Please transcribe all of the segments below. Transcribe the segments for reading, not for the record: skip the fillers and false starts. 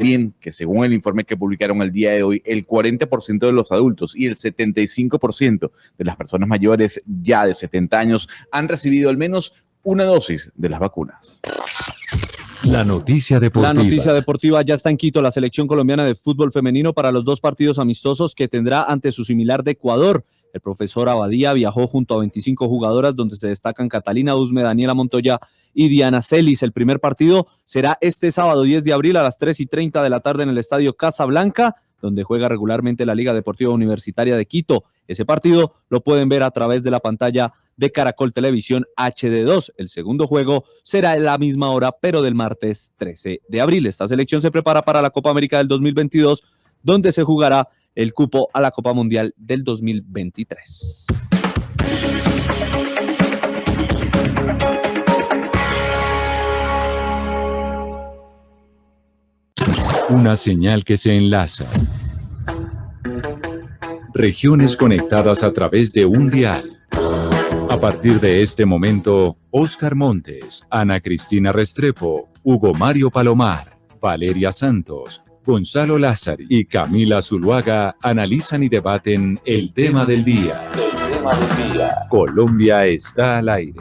Bien, que según el informe que publicaron el día de hoy, el 40% de los adultos y el 75% de las personas mayores ya de 70 años han recibido al menos una dosis de las vacunas. La noticia deportiva. La noticia deportiva: ya está en Quito la selección colombiana de fútbol femenino para los 2 partidos amistosos que tendrá ante su similar de Ecuador. El profesor Abadía viajó junto a 25 jugadoras, donde se destacan Catalina Usme, Daniela Montoya y Diana Celis. El primer partido será este sábado 10 de abril a las 3:30 de la tarde en el estadio Casablanca, donde juega regularmente la Liga Deportiva Universitaria de Quito. Ese partido lo pueden ver a través de la pantalla de Caracol Televisión HD2. El segundo juego será a la misma hora, pero del martes 13 de abril. Esta selección se prepara para la Copa América del 2022, donde se jugará el cupo a la Copa Mundial del 2023. Una señal que se enlaza. Regiones conectadas a través de un dial. A partir de este momento, Óscar Montes, Ana Cristina Restrepo, Hugo Mario Palomar, Valeria Santos, Gonzalo Lázari y Camila Zuluaga analizan y debaten el tema del día. El tema del día. Colombia está al aire.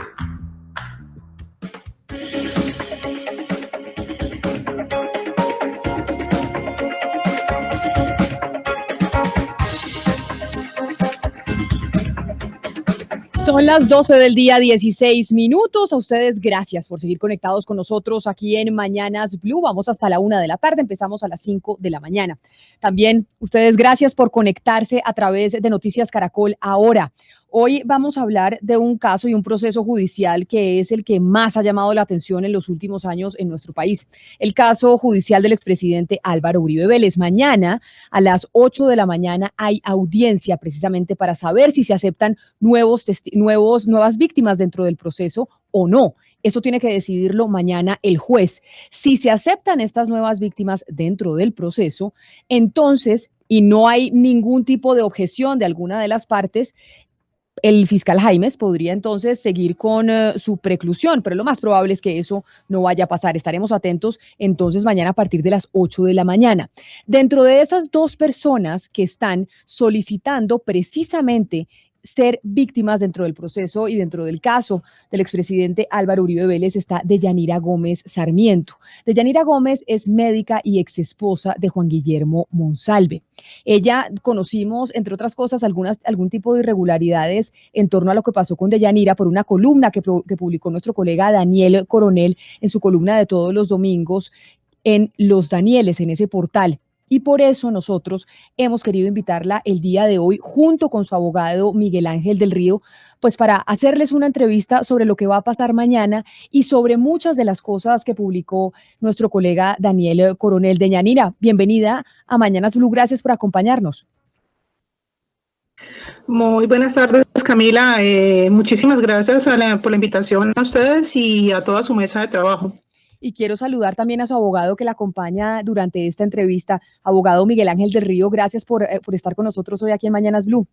Son las 12 del día, 16 minutos. A ustedes, gracias por seguir conectados con nosotros aquí en Mañanas Blue. Vamos hasta la 1 de la tarde, empezamos a las 5 de la mañana. También ustedes, gracias por conectarse a través de Noticias Caracol Ahora. Hoy vamos a hablar de un caso y un proceso judicial que es el que más ha llamado la atención en los últimos años en nuestro país. El caso judicial del expresidente Álvaro Uribe Vélez. Mañana a las 8 de la mañana hay audiencia precisamente para saber si se aceptan nuevas víctimas dentro del proceso o no. Eso tiene que decidirlo mañana el juez. Si se aceptan estas nuevas víctimas dentro del proceso, entonces, y no hay ningún tipo de objeción de alguna de las partes, el fiscal Jaimes podría entonces seguir con su preclusión, pero lo más probable es que eso no vaya a pasar. Estaremos atentos entonces mañana a partir de las 8 de la mañana. Dentro de esas 2 personas que están solicitando precisamente ser víctimas dentro del proceso y dentro del caso del expresidente Álvaro Uribe Vélez está Deyanira Gómez Sarmiento. Deyanira Gómez es médica y exesposa de Juan Guillermo Monsalve. Ella conocimos, entre otras cosas, algún tipo de irregularidades en torno a lo que pasó con Deyanira por una columna que publicó nuestro colega Daniel Coronel en su columna de todos los domingos en Los Danieles, en ese portal. Y por eso nosotros hemos querido invitarla el día de hoy junto con su abogado Miguel Ángel del Río, pues para hacerles una entrevista sobre lo que va a pasar mañana y sobre muchas de las cosas que publicó nuestro colega Daniel Coronel. Deyanira, bienvenida a Mañanas Blue, gracias por acompañarnos. Muy buenas tardes, Camila. Muchísimas gracias por la invitación a ustedes y a toda su mesa de trabajo. Y quiero saludar también a su abogado que la acompaña durante esta entrevista, abogado Miguel Ángel del Río. Gracias por estar con nosotros hoy aquí en Mañanas Blue.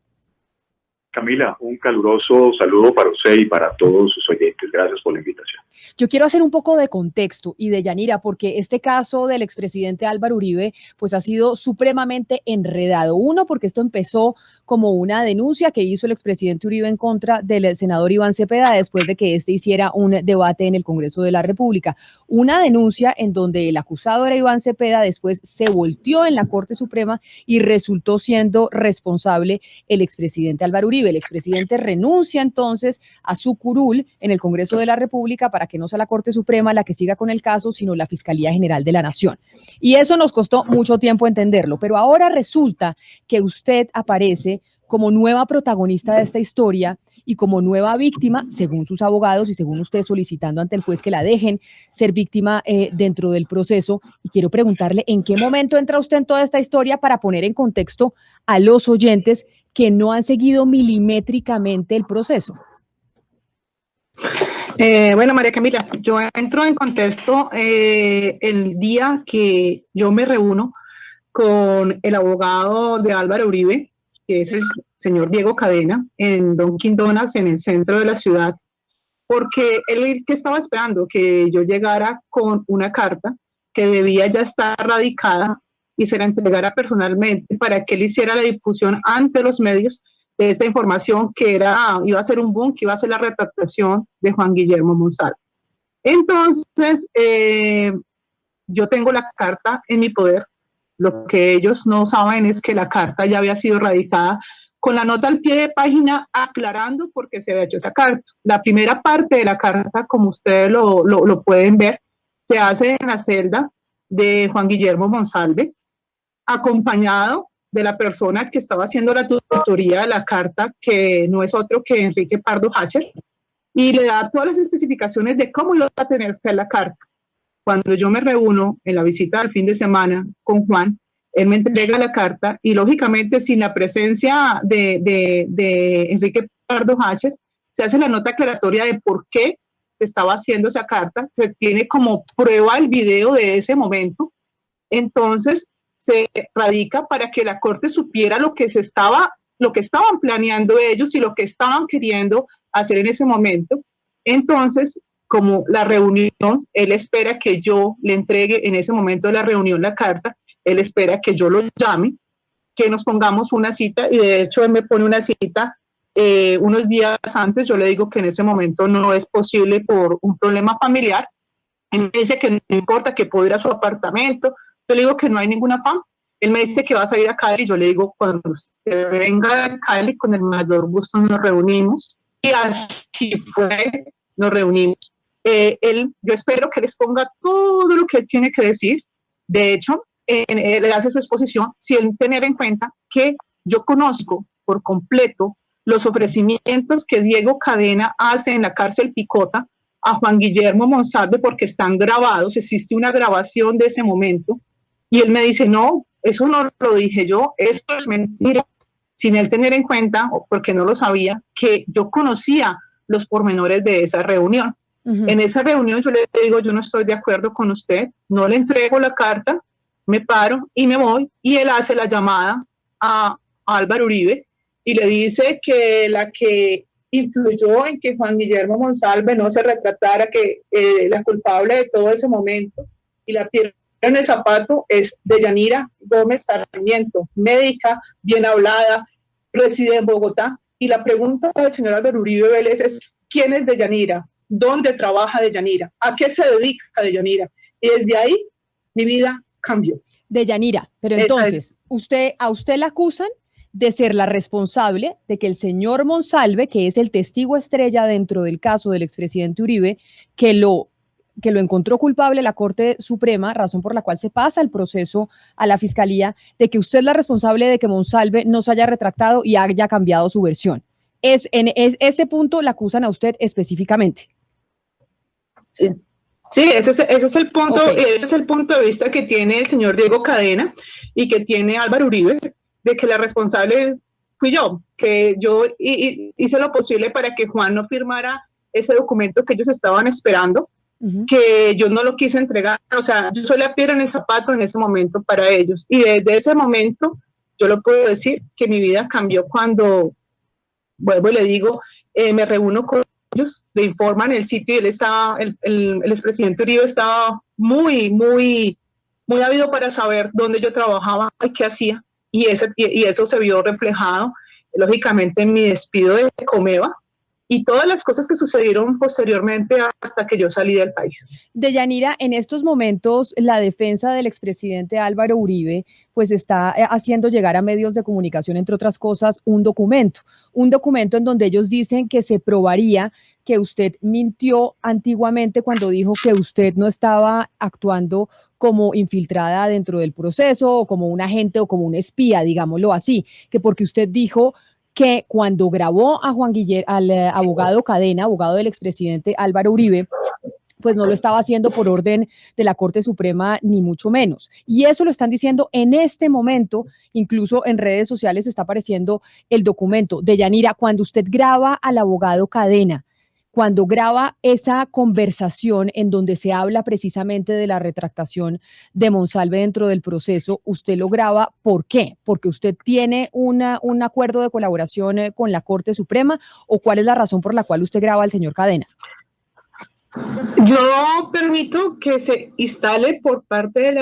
Camila, un caluroso saludo para usted y para todos sus oyentes. Gracias por la invitación. Yo quiero hacer un poco de contexto y de Deyanira, porque este caso del expresidente Álvaro Uribe pues ha sido supremamente enredado. Uno, porque esto empezó como una denuncia que hizo el expresidente Uribe en contra del senador Iván Cepeda después de que éste hiciera un debate en el Congreso de la República. Una denuncia en donde el acusado era Iván Cepeda, después se volteó en la Corte Suprema y resultó siendo responsable el expresidente Álvaro Uribe. El expresidente renuncia entonces a su curul en el Congreso de la República para que no sea la Corte Suprema la que siga con el caso, sino la Fiscalía General de la Nación. Y eso nos costó mucho tiempo entenderlo, pero ahora resulta que usted aparece como nueva protagonista de esta historia y como nueva víctima, según sus abogados y según usted solicitando ante el juez que la dejen ser víctima dentro del proceso. Y quiero preguntarle en qué momento entra usted en toda esta historia para poner en contexto a los oyentes que no han seguido milimétricamente el proceso. Bueno, María Camila, yo entro en contexto el día que yo me reúno con el abogado de Álvaro Uribe, que es el señor Diego Cadena, en Dunkin' Donuts, en el centro de la ciudad, porque él que estaba esperando que yo llegara con una carta que debía ya estar radicada y se la entregara personalmente para que él hiciera la difusión ante los medios de esta información que iba a ser un boom, que iba a ser la retractación de Juan Guillermo Monsalve. Entonces, yo tengo la carta en mi poder. Lo que ellos no saben es que la carta ya había sido radicada con la nota al pie de página aclarando por qué se había hecho esa carta. La primera parte de la carta, como ustedes lo pueden ver, se hace en la celda de Juan Guillermo Monsalve, acompañado de la persona que estaba haciendo la tutoría de la carta, que no es otro que Enrique Pardo Hacher, y le da todas las especificaciones de cómo iba a tenerse la carta. Cuando yo me reúno en la visita del fin de semana con Juan, él me entrega la carta y lógicamente sin la presencia de Enrique Pardo Hacher, se hace la nota aclaratoria de por qué se estaba haciendo esa carta, se tiene como prueba el video de ese momento, entonces se radica para que la Corte supiera lo que estaban planeando ellos y lo que estaban queriendo hacer en ese momento. Entonces, como la reunión, él espera que yo le entregue en ese momento de la reunión la carta, él espera que yo lo llame, que nos pongamos una cita, y de hecho él me pone una cita unos días antes. Yo le digo que en ese momento no es posible por un problema familiar. Él me dice que no importa, que puedo ir a su apartamento. Yo le digo que no hay ningún afán. Él me dice que va a salir a Cali, y yo le digo, cuando se venga a Cali, con el mayor gusto nos reunimos, y así fue, nos reunimos. Yo espero que les ponga todo lo que él tiene que decir. De hecho, él hace su exposición sin tener en cuenta que yo conozco por completo los ofrecimientos que Diego Cadena hace en la cárcel Picota a Juan Guillermo Monsalve, porque están grabados, existe una grabación de ese momento, y él me dice, no, eso no lo dije yo, esto es mentira, sin él tener en cuenta, porque no lo sabía, que yo conocía los pormenores de esa reunión. En esa reunión yo le digo, yo no estoy de acuerdo con usted, no le entrego la carta, me paro y me voy, y él hace la llamada a Álvaro Uribe y le dice que la que influyó en que Juan Guillermo Monsalve no se retratara, que la culpable de todo ese momento y la piedra en el zapato es Deyanira Gómez Sarmiento, médica, bien hablada, reside en Bogotá. Y la pregunta del señor Álvaro Uribe Vélez es, ¿quién es Deyanira? ¿Dónde trabaja Deyanira? ¿A qué se dedica Deyanira? Y desde ahí mi vida cambió. Deyanira, pero entonces, a usted la acusan de ser la responsable de que el señor Monsalve, que es el testigo estrella dentro del caso del expresidente Uribe, que lo encontró culpable la Corte Suprema, razón por la cual se pasa el proceso a la Fiscalía, de que usted es la responsable de que Monsalve no se haya retractado y haya cambiado su versión. En ese punto la acusan a usted específicamente. Sí, ese es el punto, okay. Ese es el punto de vista que tiene el señor Diego Cadena y que tiene Álvaro Uribe, de que la responsable fui yo, que yo hice lo posible para que Juan no firmara ese documento que ellos estaban esperando, que yo no lo quise entregar. O sea, yo soy la piedra en el zapato en ese momento para ellos, y desde ese momento yo lo puedo decir que mi vida cambió cuando, vuelvo y le digo, me reúno con ellos, le informan el sitio, y él estaba, el expresidente Uribe estaba muy ávido para saber dónde yo trabajaba y qué hacía, y eso se vio reflejado, lógicamente, en mi despido de Comeva y todas las cosas que sucedieron posteriormente hasta que yo salí del país. Deyanira, en estos momentos la defensa del expresidente Álvaro Uribe pues está haciendo llegar a medios de comunicación, entre otras cosas, un documento en donde ellos dicen que se probaría que usted mintió antiguamente cuando dijo que usted no estaba actuando como infiltrada dentro del proceso o como un agente o como un espía, digámoslo así, que porque usted dijo que cuando grabó a al abogado Cadena, abogado del expresidente Álvaro Uribe, pues no lo estaba haciendo por orden de la Corte Suprema, ni mucho menos. Y eso lo están diciendo en este momento, incluso en redes sociales está apareciendo el documento. Deyanira, cuando usted graba al abogado Cadena, cuando graba esa conversación en donde se habla precisamente de la retractación de Monsalve dentro del proceso, ¿usted lo graba por qué? ¿Porque usted tiene un acuerdo de colaboración con la Corte Suprema, o cuál es la razón por la cual usted graba al señor Cadena? Yo permito que se instale por parte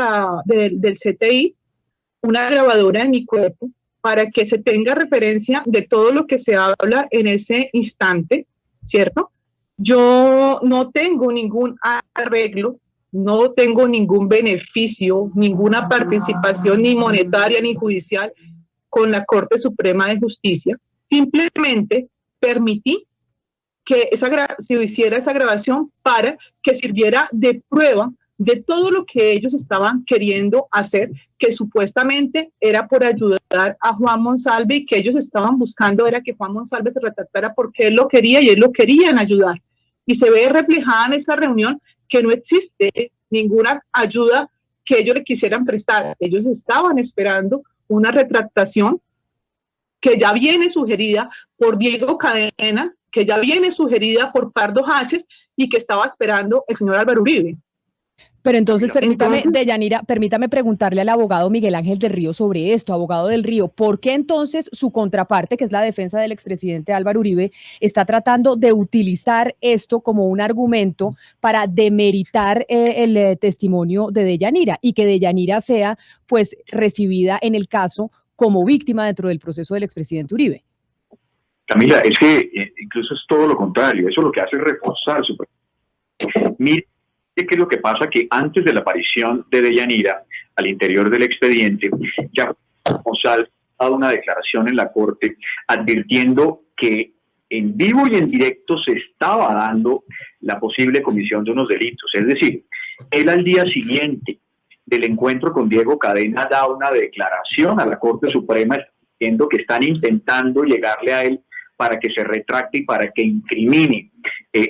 del CTI una grabadora en mi cuerpo para que se tenga referencia de todo lo que se habla en ese instante, ¿cierto? Yo no tengo ningún arreglo, no tengo ningún beneficio, ninguna participación ni monetaria ni judicial con la Corte Suprema de Justicia. Simplemente permití que se hiciera esa grabación para que sirviera de prueba de todo lo que ellos estaban queriendo hacer, que supuestamente era por ayudar a Juan Monsalve, y que ellos estaban buscando era que Juan Monsalve se retractara porque él lo quería y él lo querían ayudar. Y se ve reflejada en esa reunión que no existe ninguna ayuda que ellos le quisieran prestar. Ellos estaban esperando una retractación que ya viene sugerida por Diego Cadena, que ya viene sugerida por Pardo Hacher y que estaba esperando el señor Álvaro Uribe. Pero entonces, Deyanira, permítame preguntarle al abogado Miguel Ángel del Río sobre esto. Abogado del Río, ¿por qué entonces su contraparte, que es la defensa del expresidente Álvaro Uribe, está tratando de utilizar esto como un argumento para demeritar el testimonio de Deyanira y que Deyanira sea pues recibida en el caso como víctima dentro del proceso del expresidente Uribe? Camila, es que incluso es todo lo contrario. Eso lo que hace es reforzar su... Mire, ¿qué es lo que pasa? Que antes de la aparición de Deyanira al interior del expediente, ya González ha dado una declaración en la Corte advirtiendo que en vivo y en directo se estaba dando la posible comisión de unos delitos. Es decir, él al día siguiente del encuentro con Diego Cadena da una declaración a la Corte Suprema diciendo que están intentando llegarle a él para que se retracte y para que incrimine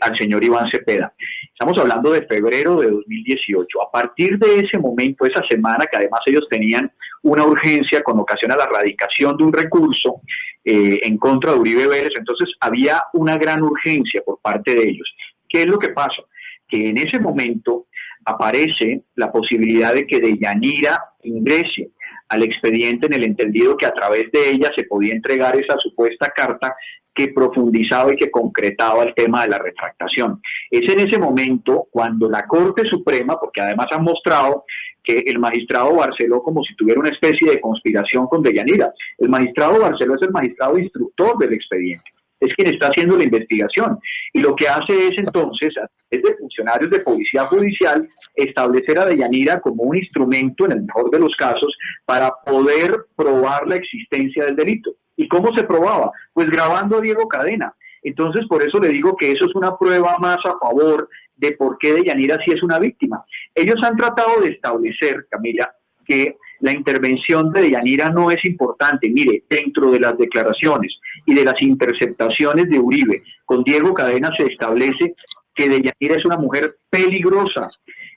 al señor Iván Cepeda. Estamos hablando de febrero de 2018. A partir de ese momento, esa semana, que además ellos tenían una urgencia con ocasión a la radicación de un recurso en contra de Uribe Vélez, entonces había una gran urgencia por parte de ellos. ¿Qué es lo que pasa? Que en ese momento aparece la posibilidad de que Deyanira ingrese al expediente en el entendido que a través de ella se podía entregar esa supuesta carta que profundizaba y que concretaba el tema de la retractación. Es en ese momento cuando la Corte Suprema, porque además han mostrado que el magistrado Barceló como si tuviera una especie de conspiración con Deyanira. El magistrado Barceló es el magistrado instructor del expediente, es quien está haciendo la investigación, y lo que hace es entonces, a través de funcionarios de policía judicial, establecer a Deyanira como un instrumento, en el mejor de los casos, para poder probar la existencia del delito. ¿Y cómo se probaba? Pues grabando a Diego Cadena. Entonces, por eso le digo que eso es una prueba más a favor de por qué Deyanira sí es una víctima. Ellos han tratado de establecer, Camila, que la intervención de Deyanira no es importante. Mire, dentro de las declaraciones y de las interceptaciones de Uribe con Diego Cadena se establece que Deyanira es una mujer peligrosa.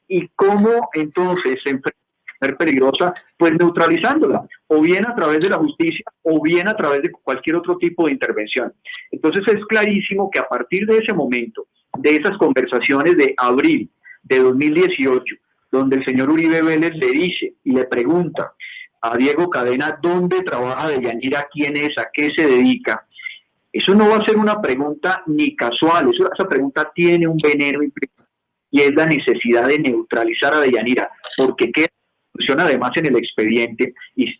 ¿Y cómo entonces se enfrenta a una mujer peligrosa? Pues neutralizándola, o bien a través de la justicia, o bien a través de cualquier otro tipo de intervención. Entonces es clarísimo que a partir de ese momento, de esas conversaciones de abril de 2018, donde el señor Uribe Vélez le dice y le pregunta a Diego Cadena dónde trabaja Deyanira, quién es, a qué se dedica. Eso no va a ser una pregunta ni casual, esa pregunta tiene un veneno implícito y es la necesidad de neutralizar a Deyanira, porque queda funciona además en el expediente, y es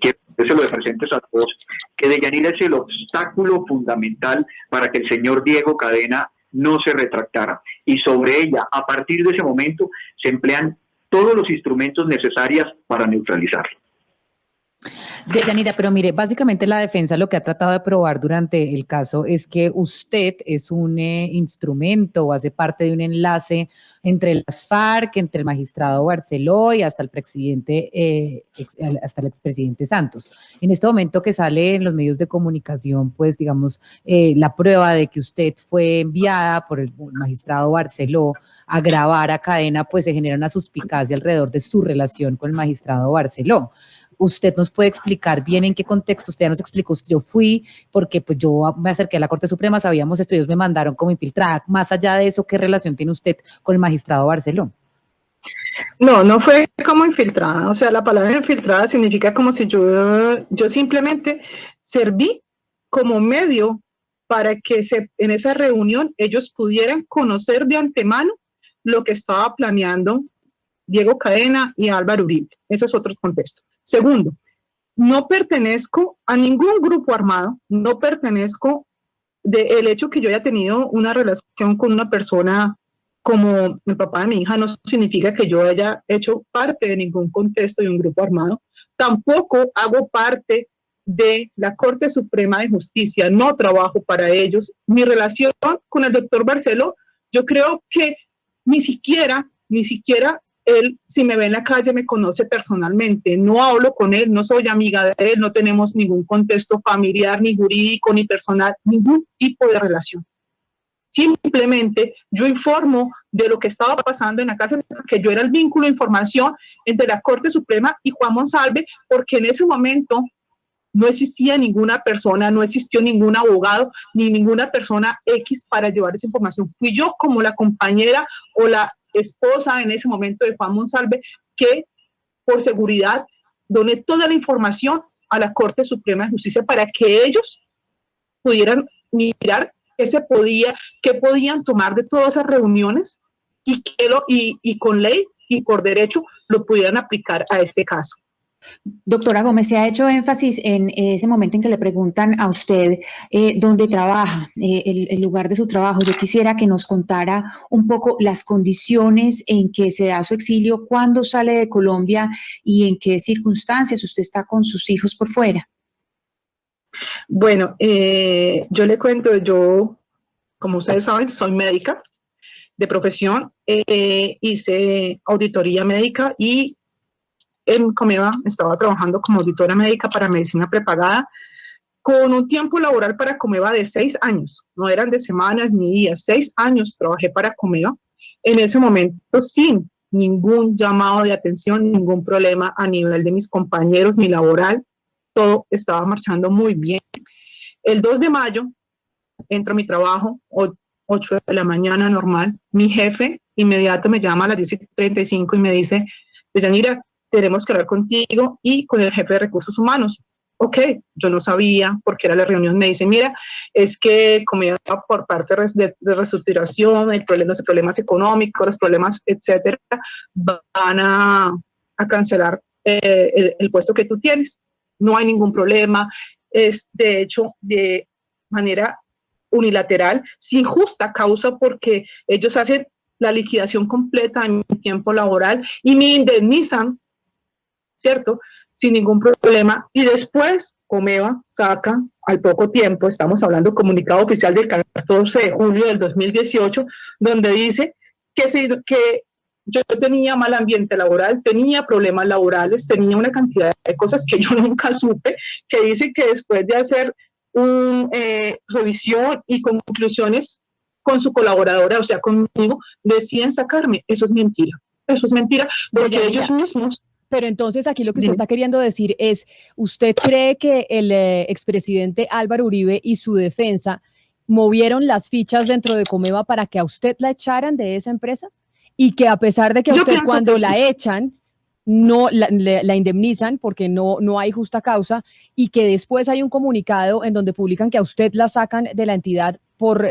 que se lo presentes a todos, que Deyanira es el obstáculo fundamental para que el señor Diego Cadena no se retractara, y sobre ella, a partir de ese momento, se emplean todos los instrumentos necesarios para neutralizarlo. Deyanira, pero mire, básicamente la defensa lo que ha tratado de probar durante el caso es que usted es un instrumento o hace parte de un enlace entre las FARC, entre el magistrado Barceló y hasta el expresidente Santos. En este momento que sale en los medios de comunicación, pues digamos, la prueba de que usted fue enviada por el magistrado Barceló a grabar a Cadena, pues se genera una suspicacia alrededor de su relación con el magistrado Barceló. ¿Usted nos puede explicar bien en qué contexto? Usted ya nos explicó, yo fui porque pues yo me acerqué a la Corte Suprema, sabíamos esto, ellos me mandaron como infiltrada. Más allá de eso, ¿qué relación tiene usted con el magistrado Barceló? No, no fue como infiltrada. O sea, la palabra infiltrada significa como si yo simplemente serví como medio para que en esa reunión ellos pudieran conocer de antemano lo que estaba planeando Diego Cadena y Álvaro Uribe. Eso es otro contexto. Segundo, no pertenezco a ningún grupo armado, no pertenezco del hecho que yo haya tenido una relación con una persona como el papá de mi hija, no significa que yo haya hecho parte de ningún contexto de un grupo armado. Tampoco hago parte de la Corte Suprema de Justicia, no trabajo para ellos. Mi relación con el doctor Barceló, yo creo que ni siquiera él, si me ve en la calle, me conoce personalmente. No hablo con él, no soy amiga de él, no tenemos ningún contexto familiar, ni jurídico, ni personal, ningún tipo de relación. Simplemente yo informo de lo que estaba pasando en la cárcel, porque yo era el vínculo de información entre la Corte Suprema y Juan Monsalve, porque en ese momento no existía ninguna persona, no existió ningún abogado, ni ninguna persona X para llevar esa información. Fui yo como la compañera o la esposa en ese momento de Juan Monsalve, que por seguridad doné toda la información a la Corte Suprema de Justicia para que ellos pudieran mirar qué podían tomar de todas esas reuniones y con ley y por derecho lo pudieran aplicar a este caso. Doctora Gómez, se ha hecho énfasis en ese momento en que le preguntan a usted dónde trabaja, el lugar de su trabajo. Yo quisiera que nos contara un poco las condiciones en que se da su exilio, cuándo sale de Colombia y en qué circunstancias usted está con sus hijos por fuera. Bueno, yo le cuento, yo, como ustedes saben, soy médica de profesión, hice auditoría médica y en Comeva estaba trabajando como auditora médica para medicina prepagada, con un tiempo laboral para Comeva de 6 años, no eran de semanas ni días, 6 años trabajé para Comeva, en ese momento sin ningún llamado de atención, ningún problema a nivel de mis compañeros ni laboral, todo estaba marchando muy bien. El 2 de mayo entro a mi trabajo, 8 de la mañana normal, mi jefe inmediato me llama a las 10:35 y me dice, Deyanira, tenemos que hablar contigo y con el jefe de recursos humanos. Ok, yo no sabía porque era la reunión, me dice, mira, es que como por parte de reestructuración, los problemas económicos, los problemas, etcétera, van a cancelar el puesto que tú tienes. No hay ningún problema, es de hecho de manera unilateral, sin justa causa, porque ellos hacen la liquidación completa en mi tiempo laboral y me indemnizan, ¿cierto? Sin ningún problema. Y después Comeva saca al poco tiempo, estamos hablando comunicado oficial del 14 de julio del 2018, donde dice que yo tenía mal ambiente laboral, tenía problemas laborales, tenía una cantidad de cosas que yo nunca supe, que dice que después de hacer una revisión y conclusiones con su colaboradora, o sea, conmigo, deciden sacarme. Eso es mentira, porque ellos mismos. Pero entonces aquí lo que usted está queriendo decir es, ¿usted cree que el expresidente Álvaro Uribe y su defensa movieron las fichas dentro de Comeva para que a usted la echaran de esa empresa? Y que a pesar de que a usted cuando la echan, no la indemnizan porque no hay justa causa, y que después hay un comunicado en donde publican que a usted la sacan de la entidad por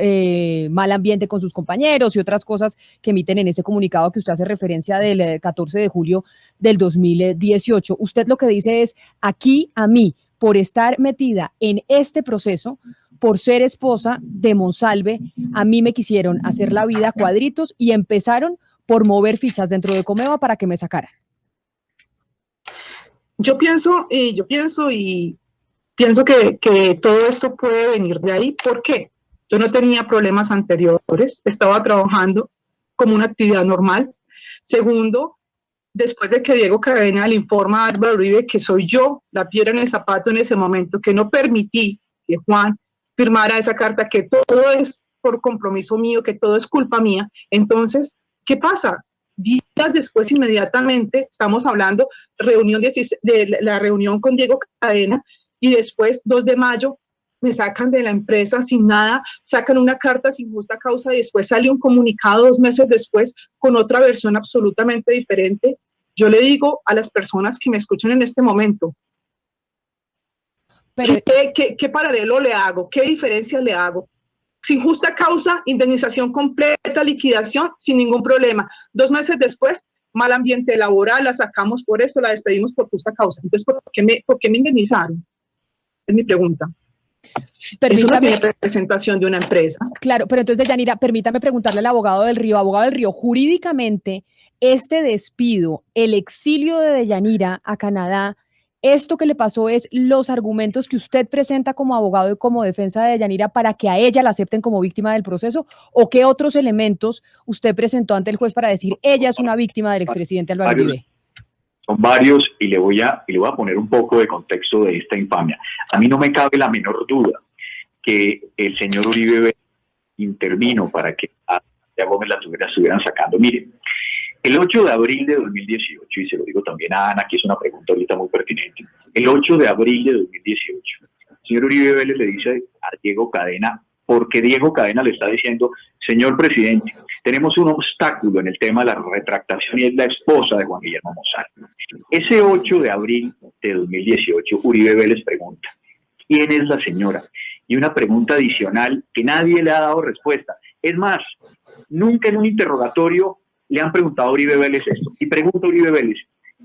mal ambiente con sus compañeros y otras cosas que emiten en ese comunicado que usted hace referencia del 14 de julio del 2018. Usted lo que dice es, aquí a mí, por estar metida en este proceso, por ser esposa de Monsalve, a mí me quisieron hacer la vida a cuadritos y empezaron por mover fichas dentro de Comeva para que me sacaran. Yo pienso que todo esto puede venir de ahí. ¿Por qué? Yo no tenía problemas anteriores, estaba trabajando como una actividad normal. Segundo, después de que Diego Cadena le informa a Álvaro Uribe que soy yo la piedra en el zapato en ese momento, que no permití que Juan firmara esa carta, que todo es por compromiso mío, que todo es culpa mía. Entonces, ¿qué pasa? Días después, inmediatamente, estamos hablando de la reunión con Diego Cadena, y después, 2 de mayo, me sacan de la empresa sin nada, sacan una carta sin justa causa y después sale un comunicado 2 meses después con otra versión absolutamente diferente. Yo le digo a las personas que me escuchan en este momento, pero ¿qué paralelo le hago? ¿Qué diferencia le hago? sin justa causa, indemnización completa, liquidación, sin ningún problema. 2 meses después, mal ambiente laboral, la sacamos por esto, la despedimos por justa causa. Entonces, ¿por qué me indemnizaron? Es mi pregunta. Permítame, Es una representación de una empresa. claro, pero entonces, Deyanira, permítame preguntarle al abogado del Río, jurídicamente, este despido, el exilio de Deyanira a Canadá, esto que le pasó es los argumentos que usted presenta como abogado y como defensa de Deyanira para que a ella la acepten como víctima del proceso, o qué otros elementos usted presentó ante el juez para decir ella es una víctima del expresidente Álvaro Uribe. Son varios y le voy a poner un poco de contexto de esta infamia. A mí no me cabe la menor duda que el señor Uribe intervino para que a Gómez la estuvieran sacando. Mire, el 8 de abril de 2018, y se lo digo también a Ana, que es una pregunta ahorita muy pertinente, el 8 de abril de 2018, el señor Uribe Vélez le dice a Diego Cadena, porque Diego Cadena le está diciendo, señor presidente, tenemos un obstáculo en el tema de la retractación y es la esposa de Juan Guillermo Monsalve. Ese 8 de abril de 2018, Uribe Vélez pregunta, ¿quién es la señora? Y una pregunta adicional que nadie le ha dado respuesta. Es más, nunca en un interrogatorio le han preguntado a Uribe Vélez esto. Y pregunta Uribe Vélez,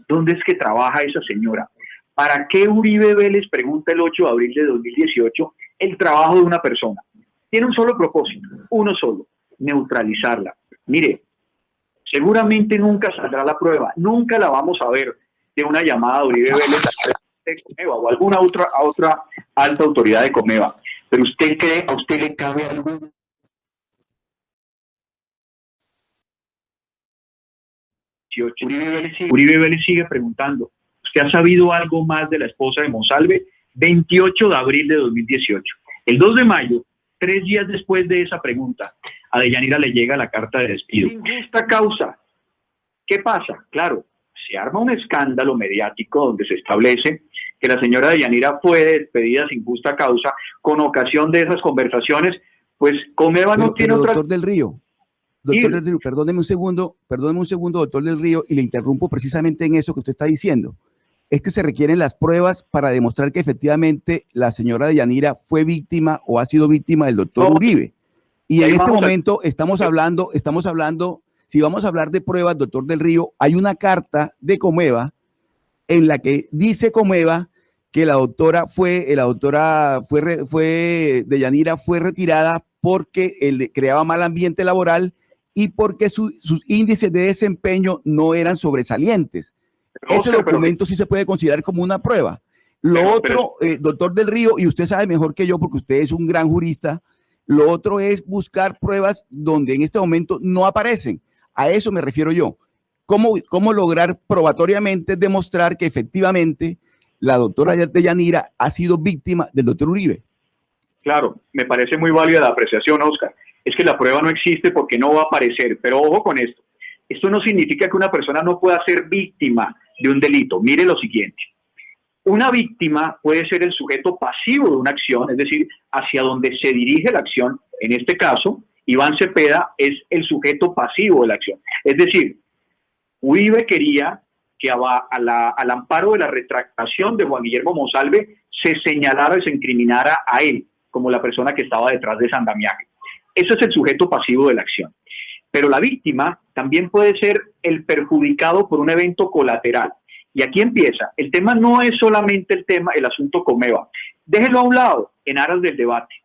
¿dónde es que trabaja esa señora? ¿Para qué Uribe Vélez pregunta el 8 de abril de 2018 el trabajo de una persona? Tiene un solo propósito, uno solo, neutralizarla. Mire, seguramente nunca saldrá la prueba, nunca la vamos a ver de una llamada de Uribe Vélez de Comeva o alguna otra alta autoridad de Comeva. Pero ¿usted cree, a usted le cabe algo? Uribe Vélez sigue preguntando, ¿usted ha sabido algo más de la esposa de Monsalve? 28 de abril de 2018. El 2 de mayo, 3 días después de esa pregunta, a Deyanira le llega la carta de despido. Sin justa causa. ¿Qué pasa? Claro, se arma un escándalo mediático donde se establece que la señora Deyanira fue despedida sin justa causa. Con ocasión de esas conversaciones, pues Comeva no tiene otra... Doctor del Río, perdóneme un segundo, doctor del Río, y le interrumpo precisamente en eso que usted está diciendo. Es que se requieren las pruebas para demostrar que efectivamente la señora Deyanira fue víctima o ha sido víctima del doctor Uribe. Y en este momento estamos hablando, si vamos a hablar de pruebas, doctor del Río, hay una carta de Comeva en la que dice Comeva que Deyanira fue retirada porque creaba mal ambiente laboral y porque sus índices de desempeño no eran sobresalientes. Ese documento sí se puede considerar como una prueba. Lo otro, doctor del Río, y usted sabe mejor que yo porque usted es un gran jurista, lo otro es buscar pruebas donde en este momento no aparecen. A eso me refiero yo. ¿Cómo lograr probatoriamente demostrar que efectivamente la doctora Deyanira ha sido víctima del doctor Uribe? Claro, me parece muy válida la apreciación, Oscar. Es que la prueba no existe porque no va a aparecer. Pero ojo con esto. Esto no significa que una persona no pueda ser víctima de un delito. Mire lo siguiente. Una víctima puede ser el sujeto pasivo de una acción, es decir, hacia donde se dirige la acción. En este caso, Iván Cepeda es el sujeto pasivo de la acción. Es decir, Uribe quería que al amparo de la retractación de Juan Guillermo Monsalve se señalara y se incriminara a él como la persona que estaba detrás de ese andamiaje. Eso es el sujeto pasivo de la acción. Pero la víctima también puede ser el perjudicado por un evento colateral. Y aquí empieza. El tema no es solamente el asunto Comeva. Déjelo a un lado, en aras del debate.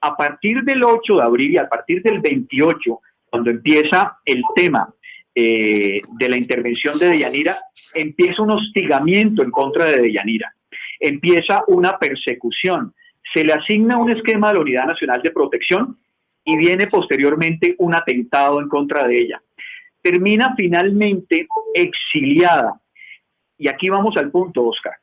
A partir del 8 de abril y a partir del 28, cuando empieza el tema de la intervención de Deyanira, empieza un hostigamiento en contra de Deyanira. Empieza una persecución. Se le asigna un esquema de la Unidad Nacional de Protección y viene posteriormente un atentado en contra de ella. Termina finalmente exiliada. Y aquí vamos al punto, Oscar.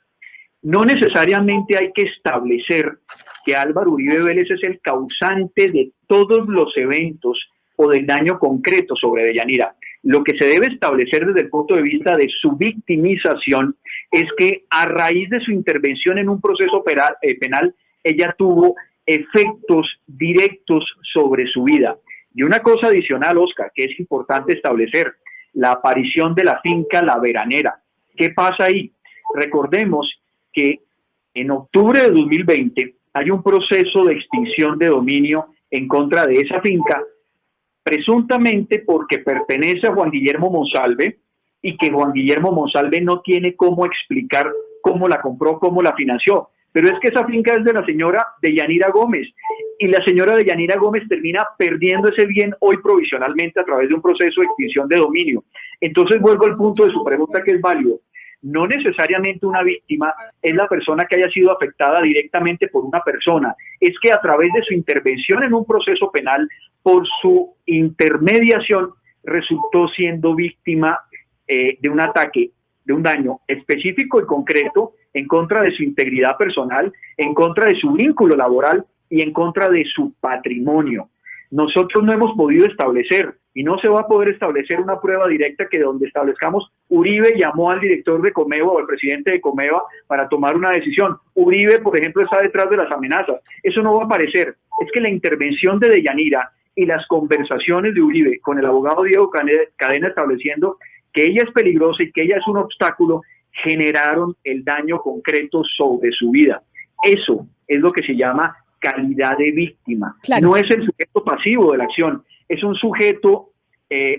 No necesariamente hay que establecer que Álvaro Uribe Vélez es el causante de todos los eventos o del daño concreto sobre Deyanira. Lo que se debe establecer desde el punto de vista de su victimización es que a raíz de su intervención en un proceso penal, ella tuvo efectos directos sobre su vida. Y una cosa adicional, Oscar, que es importante establecer, la aparición de la finca La Veranera. ¿Qué pasa ahí? Recordemos que en octubre de 2020 hay un proceso de extinción de dominio en contra de esa finca, presuntamente porque pertenece a Juan Guillermo Monsalve y que Juan Guillermo Monsalve no tiene cómo explicar cómo la compró, cómo la financió. Pero es que esa finca es de la señora Deyanira Gómez y la señora Deyanira Gómez termina perdiendo ese bien hoy provisionalmente a través de un proceso de extinción de dominio. Entonces vuelvo al punto de su pregunta, que es válido. No necesariamente una víctima es la persona que haya sido afectada directamente por una persona, es que a través de su intervención en un proceso penal, por su intermediación, resultó siendo víctima de un ataque, de un daño específico y concreto en contra de su integridad personal, en contra de su vínculo laboral y en contra de su patrimonio. Nosotros no hemos podido establecer y no se va a poder establecer una prueba directa que donde establezcamos Uribe llamó al director de Comeva o al presidente de Comeva para tomar una decisión. Uribe, por ejemplo, está detrás de las amenazas. Eso no va a aparecer. Es que la intervención de Deyanira y las conversaciones de Uribe con el abogado Diego Cadena estableciendo que ella es peligrosa y que ella es un obstáculo, generaron el daño concreto sobre su vida. Eso es lo que se llama calidad de víctima. Claro. No es el sujeto pasivo de la acción, es un sujeto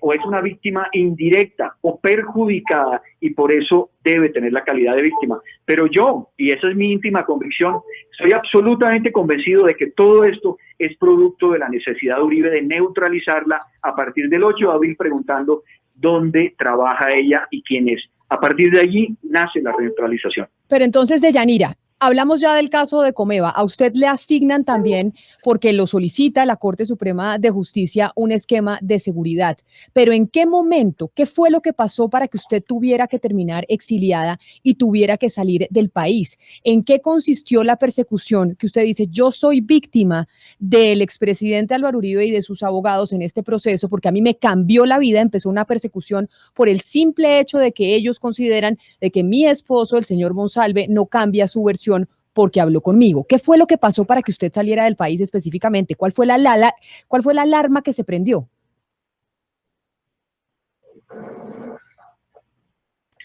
o es una víctima indirecta o perjudicada y por eso debe tener la calidad de víctima. Pero yo, y esa es mi íntima convicción, estoy absolutamente convencido de que todo esto es producto de la necesidad de Uribe de neutralizarla a partir del 8 de abril, preguntando dónde trabaja ella y quién es. A partir de allí nace la neutralización. Pero entonces, Deyanira, hablamos ya del caso de Comeva. A usted le asignan también, porque lo solicita la Corte Suprema de Justicia, un esquema de seguridad. Pero ¿en qué momento? ¿Qué fue lo que pasó para que usted tuviera que terminar exiliada y tuviera que salir del país? ¿En qué consistió la persecución que usted dice, yo soy víctima del expresidente Álvaro Uribe y de sus abogados en este proceso, porque a mí me cambió la vida, empezó una persecución por el simple hecho de que ellos consideran de que mi esposo, el señor Monsalve, no cambia su versión porque habló conmigo? ¿Qué fue lo que pasó para que usted saliera del país específicamente? ¿Cuál fue la alarma que se prendió?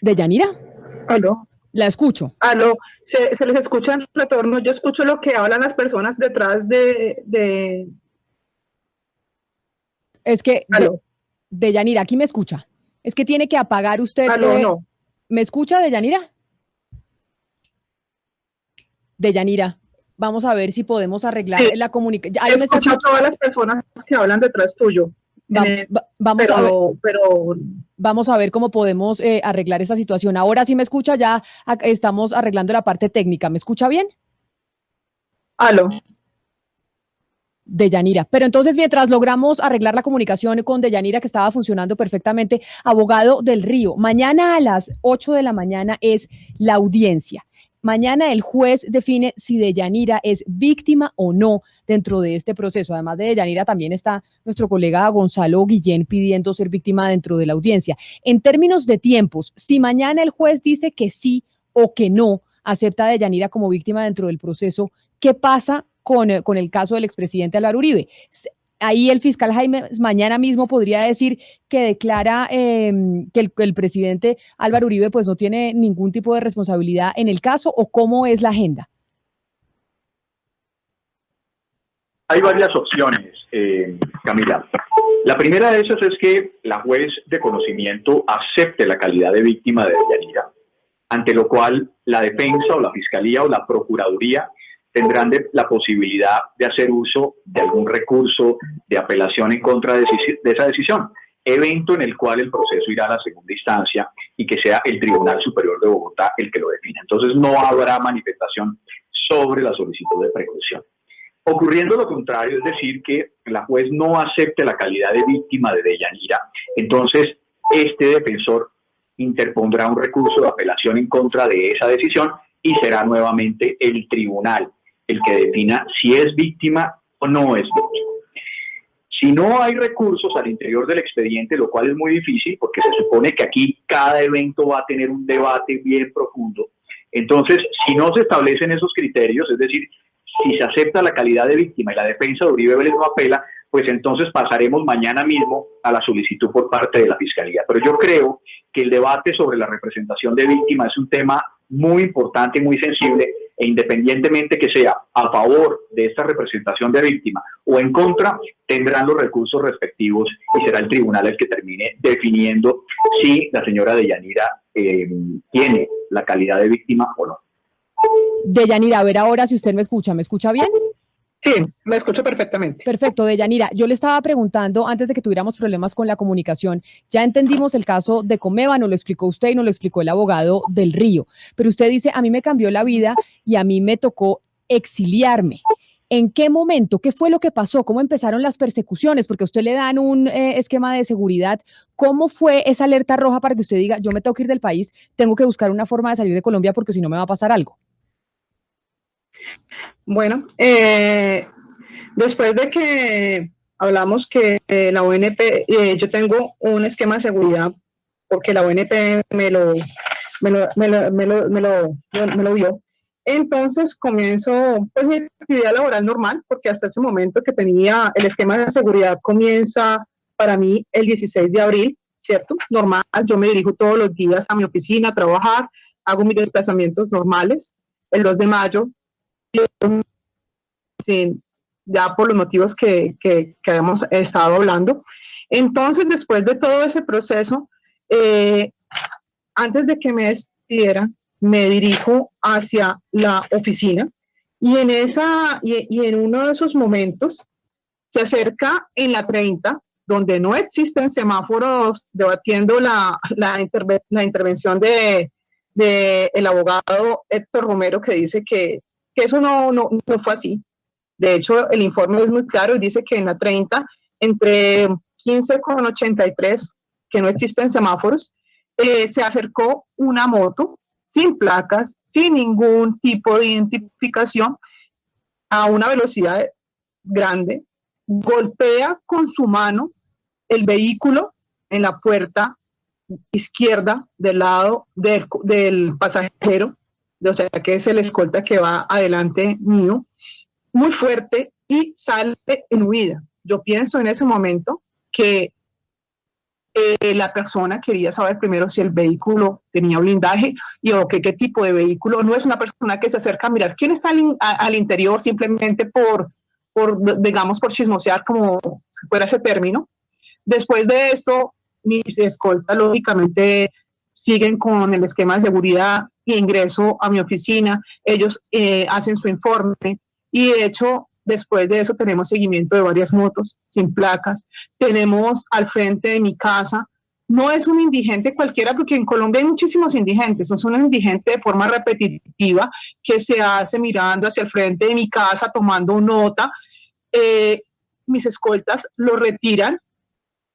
¿Deyanira? ¿Aló? La escucho. ¿Aló? ¿Se les escucha en retorno? Yo escucho lo que hablan las personas detrás de... Es que, Deyanira, aquí me escucha. Es que tiene que apagar usted. ¿Aló? No. ¿Me escucha, Deyanira? Deyanira, vamos a ver si podemos arreglar la comunicación. Escucho a todas las personas que hablan detrás tuyo. Vamos a ver cómo podemos arreglar esa situación. Ahora sí me escucha, ya estamos arreglando la parte técnica. ¿Me escucha bien? Aló. Deyanira. Pero entonces, mientras logramos arreglar la comunicación con Deyanira, que estaba funcionando perfectamente, abogado del Río, mañana a las 8 de la mañana es la audiencia. Mañana el juez define si Deyanira es víctima o no dentro de este proceso. Además de Deyanira, también está nuestro colega Gonzalo Guillén pidiendo ser víctima dentro de la audiencia. En términos de tiempos, si mañana el juez dice que sí o que no acepta a Deyanira como víctima dentro del proceso, ¿qué pasa con el caso del expresidente Álvaro Uribe? Ahí el fiscal Jaime mañana mismo podría decir que declara que el presidente Álvaro Uribe pues no tiene ningún tipo de responsabilidad en el caso, ¿o cómo es la agenda? Hay varias opciones, Camila. La primera de esas es que la juez de conocimiento acepte la calidad de víctima de Deyanira, ante lo cual la defensa o la fiscalía o la procuraduría tendrán la posibilidad de hacer uso de algún recurso de apelación en contra de esa decisión, evento en el cual el proceso irá a la segunda instancia y que sea el Tribunal Superior de Bogotá el que lo defina. Entonces no habrá manifestación sobre la solicitud de preclusión. Ocurriendo lo contrario, es decir, que la juez no acepte la calidad de víctima de Deyanira, entonces este defensor interpondrá un recurso de apelación en contra de esa decisión y será nuevamente el tribunal el que defina si es víctima o no es víctima. Si no hay recursos al interior del expediente, lo cual es muy difícil porque se supone que aquí cada evento va a tener un debate bien profundo, entonces si no se establecen esos criterios, es decir, si se acepta la calidad de víctima y la defensa de Uribe Vélez no apela, pues entonces pasaremos mañana mismo a la solicitud por parte de la Fiscalía. Pero yo creo que el debate sobre la representación de víctima es un tema muy importante y muy sensible e independientemente que sea a favor de esta representación de víctima o en contra, tendrán los recursos respectivos y será el tribunal el que termine definiendo si la señora Deyanira tiene la calidad de víctima o no. Deyanira, a ver ahora si usted ¿me escucha bien? Sí, me escucho perfectamente. Perfecto, Deyanira. Yo le estaba preguntando antes de que tuviéramos problemas con la comunicación. Ya entendimos el caso de Comeva, nos lo explicó usted y nos lo explicó el abogado del Río. Pero usted dice, a mí me cambió la vida y a mí me tocó exiliarme. ¿En qué momento? ¿Qué fue lo que pasó? ¿Cómo empezaron las persecuciones? Porque a usted le dan un esquema de seguridad. ¿Cómo fue esa alerta roja para que usted diga, yo me tengo que ir del país, tengo que buscar una forma de salir de Colombia porque si no me va a pasar algo? Bueno, después de que hablamos que la ONP, yo tengo un esquema de seguridad porque la ONP me lo dio. Entonces comienzo pues mi actividad laboral normal, porque hasta ese momento que tenía el esquema de seguridad comienza para mí el 16 de abril, ¿cierto? Normal, yo me dirijo todos los días a mi oficina a trabajar, hago mis desplazamientos normales. El 2 de mayo, ya por los motivos que hemos estado hablando. Entonces, después de todo ese proceso, antes de que me despidiera, me dirijo hacia la oficina y en uno de esos momentos se acerca en la 30, donde no existen semáforos, debatiendo la intervención de el abogado Héctor Romero, que dice que eso no fue así. De hecho, el informe es muy claro y dice que en la 30, entre 15,83, que no existen semáforos, se acercó una moto sin placas, sin ningún tipo de identificación, a una velocidad grande, golpea con su mano el vehículo en la puerta izquierda del lado del pasajero, o sea que es el escolta que va adelante mío, muy fuerte, y sale en huida. Yo pienso en ese momento que la persona quería saber primero si el vehículo tenía blindaje o qué tipo de vehículo. No es una persona que se acerca a mirar quién está al interior simplemente por chismosear, como si fuera ese término. Después de esto, mis escoltas lógicamente siguen con el esquema de seguridad y ingreso a mi oficina. Ellos hacen su informe y de hecho después de eso tenemos seguimiento de varias motos sin placas. Tenemos al frente de mi casa, no es un indigente cualquiera, porque en Colombia hay muchísimos indigentes, no es un indigente de forma repetitiva que se hace mirando hacia el frente de mi casa tomando nota. Mis escoltas lo retiran,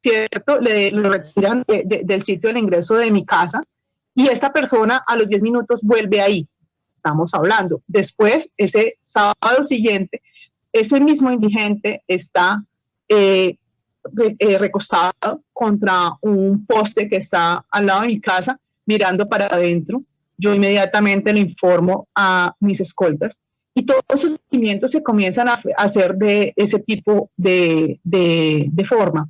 ¿cierto? Lo retiran del sitio del ingreso de mi casa y esta persona a los 10 minutos vuelve ahí. Estamos hablando. Después, ese sábado siguiente, ese mismo indigente está recostado contra un poste que está al lado de mi casa, mirando para adentro. Yo inmediatamente le informo a mis escoltas y todos esos seguimientos se comienzan a hacer de ese tipo de forma.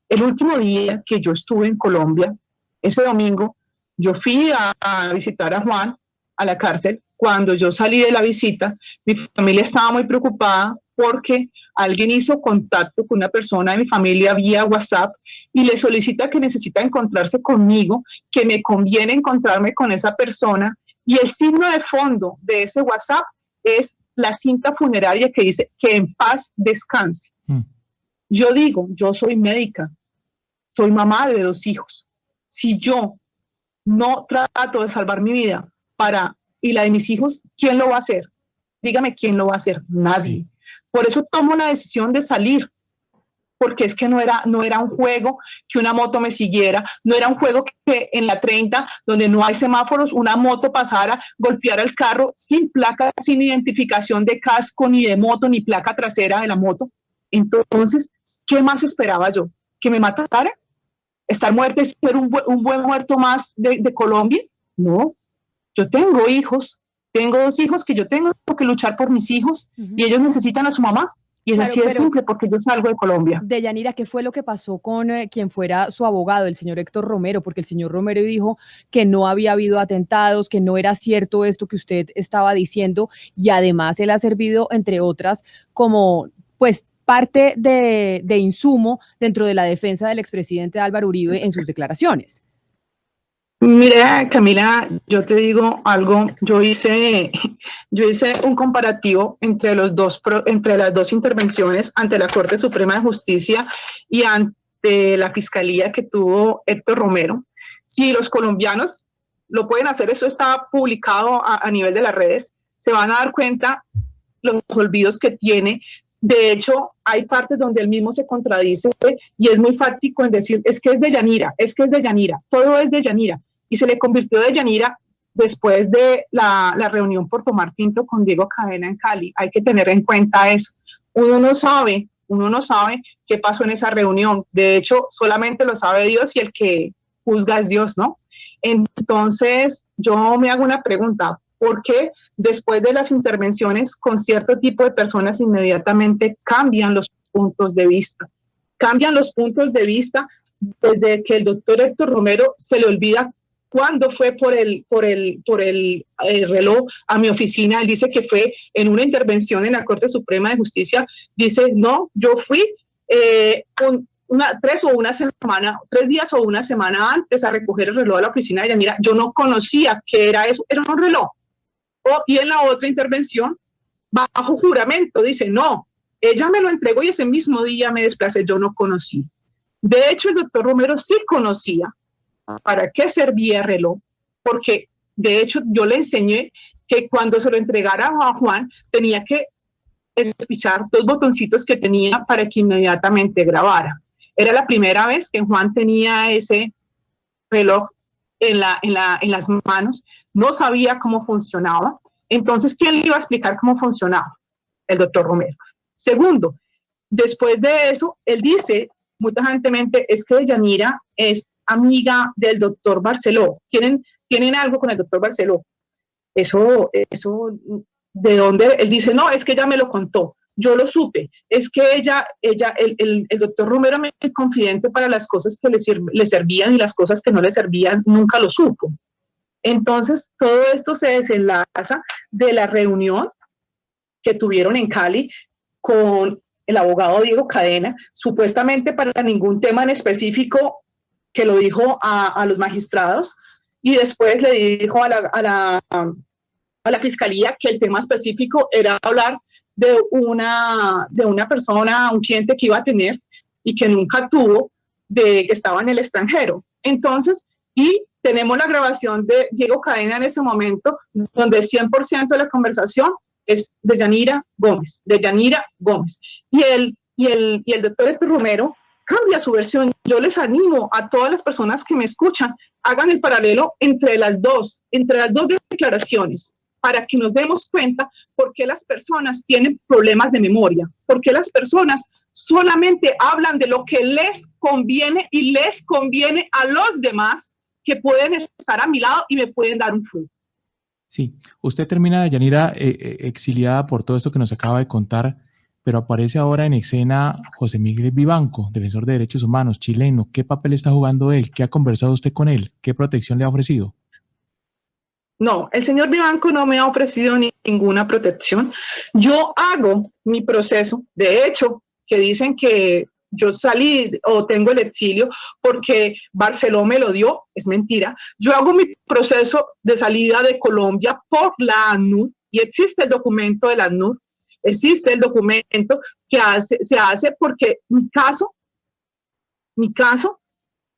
El último día que yo estuve en Colombia, ese domingo, yo fui a visitar a Juan a la cárcel. Cuando yo salí de la visita, mi familia estaba muy preocupada porque alguien hizo contacto con una persona de mi familia vía WhatsApp y le solicita que necesita encontrarse conmigo, que me conviene encontrarme con esa persona, y el signo de fondo de ese WhatsApp es la cinta funeraria que dice que en paz descanse. Yo digo, yo soy médica, soy mamá de 2 hijos. Si yo no trato de salvar mi vida y la de mis hijos, ¿quién lo va a hacer? Dígame, ¿quién lo va a hacer? Nadie. Por eso tomo la decisión de salir, porque es que no era un juego que una moto me siguiera, no era un juego que en la 30, donde no hay semáforos, una moto pasara, golpeara el carro sin placa, sin identificación de casco, ni de moto, ni placa trasera de la moto. Entonces, ¿qué más esperaba yo? ¿Que me matara? ¿Estar muerta y ser un buen muerto más de Colombia? No. Yo tengo hijos, tengo 2 hijos que yo tengo que luchar por mis hijos y ellos necesitan a su mamá Y es Claro, así de pero simple, porque yo salgo de Colombia. Deyanira, ¿qué fue lo que pasó con quien fuera su abogado, el señor Héctor Romero? Porque el señor Romero dijo que no había habido atentados, que no era cierto esto que usted estaba diciendo, y además él ha servido, entre otras, como pues parte de insumo dentro de la defensa del expresidente Álvaro Uribe en sus declaraciones. Mira, Camila, yo te digo algo, yo hice un comparativo entre entre las dos intervenciones ante la Corte Suprema de Justicia y ante la fiscalía que tuvo Héctor Romero. Si los colombianos lo pueden hacer, eso está publicado a nivel de las redes, se van a dar cuenta los olvidos que tiene. De hecho, hay partes donde él mismo se contradice y es muy fáctico en decir, es que es de Yanira, todo es de Yanira. Y se le convirtió de Yanira después de la reunión por tomar tinto con Diego Cadena en Cali. Hay que tener en cuenta eso. Uno no sabe qué pasó en esa reunión. De hecho, solamente lo sabe Dios y el que juzga es Dios, ¿no? Entonces, yo me hago una pregunta. ¿Por qué después de las intervenciones con cierto tipo de personas inmediatamente cambian los puntos de vista? Cambian los puntos de vista desde que el doctor Héctor Romero se le olvida cuándo fue por el reloj a mi oficina. Él dice que fue en una intervención en la Corte Suprema de Justicia. Dice, no, yo fui 3 días o una semana antes a recoger el reloj a la oficina de Yanira. Yo no conocía qué era eso, era un reloj. Y en la otra intervención, bajo juramento, dice, no, ella me lo entregó y ese mismo día me desplacé, yo no conocí. De hecho, el doctor Romero sí conocía para qué servía el reloj, porque de hecho yo le enseñé que cuando se lo entregara a Juan, tenía que espichar 2 botoncitos que tenía para que inmediatamente grabara. Era la primera vez que Juan tenía ese reloj en las manos, no sabía cómo funcionaba. Entonces, ¿quién le iba a explicar cómo funcionaba? El doctor Romero. Segundo, después de eso, él dice muy tajantemente, es que Yanira es amiga del doctor Barceló. ¿Tienen algo con el doctor Barceló? Eso, ¿de dónde? Él dice, no, es que ella me lo contó. Yo lo supe. Es que el doctor Romero me es confidente para las cosas que le servían y las cosas que no le servían, nunca lo supo. Entonces, todo esto se desenlaza de la reunión que tuvieron en Cali con el abogado Diego Cadena, supuestamente para ningún tema en específico, que lo dijo a los magistrados, y después le dijo a la fiscalía que el tema específico era hablar de una persona, un cliente que iba a tener y que nunca tuvo, que estaba en el extranjero. Entonces, y tenemos la grabación de Diego Cadena en ese momento, donde 100% de la conversación es de Yanira Gómez. Y el doctor Héctor Romero cambia su versión. Yo les animo a todas las personas que me escuchan, hagan el paralelo entre las dos declaraciones, para que nos demos cuenta por qué las personas tienen problemas de memoria, por qué las personas solamente hablan de lo que les conviene y les conviene a los demás, que pueden estar a mi lado y me pueden dar un fruto. Sí, usted termina, Yanira, exiliada por todo esto que nos acaba de contar, pero aparece ahora en escena José Miguel Vivanco, defensor de derechos humanos, chileno. ¿Qué papel está jugando él? ¿Qué ha conversado usted con él? ¿Qué protección le ha ofrecido? No, el señor Vivanco no me ha ofrecido ninguna protección. Yo hago mi proceso, de hecho, que dicen que yo salí o tengo el exilio porque Barceló me lo dio, es mentira. Yo hago mi proceso de salida de Colombia por la ANUR y existe el documento de la ANUR, existe el documento que se hace porque mi caso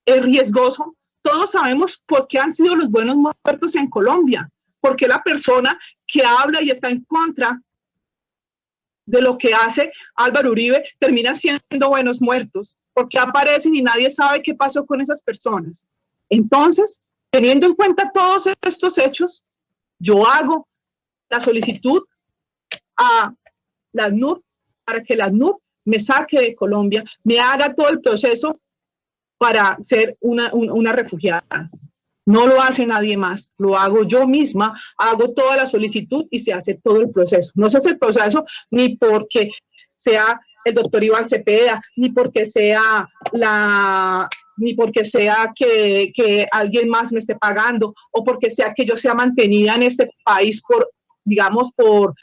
es riesgoso. Todos sabemos por qué han sido los buenos muertos en Colombia, porque la persona que habla y está en contra de lo que hace Álvaro Uribe termina siendo buenos muertos, porque aparecen y nadie sabe qué pasó con esas personas. Entonces, teniendo en cuenta todos estos hechos, yo hago la solicitud a la ANUR para que la ANUR me saque de Colombia, me haga todo el proceso para ser una refugiada. No lo hace nadie más, lo hago yo misma, hago toda la solicitud y se hace todo el proceso. No se hace el proceso ni porque sea el doctor Iván Cepeda, ni porque sea que alguien más me esté pagando, o porque sea que yo sea mantenida en este país por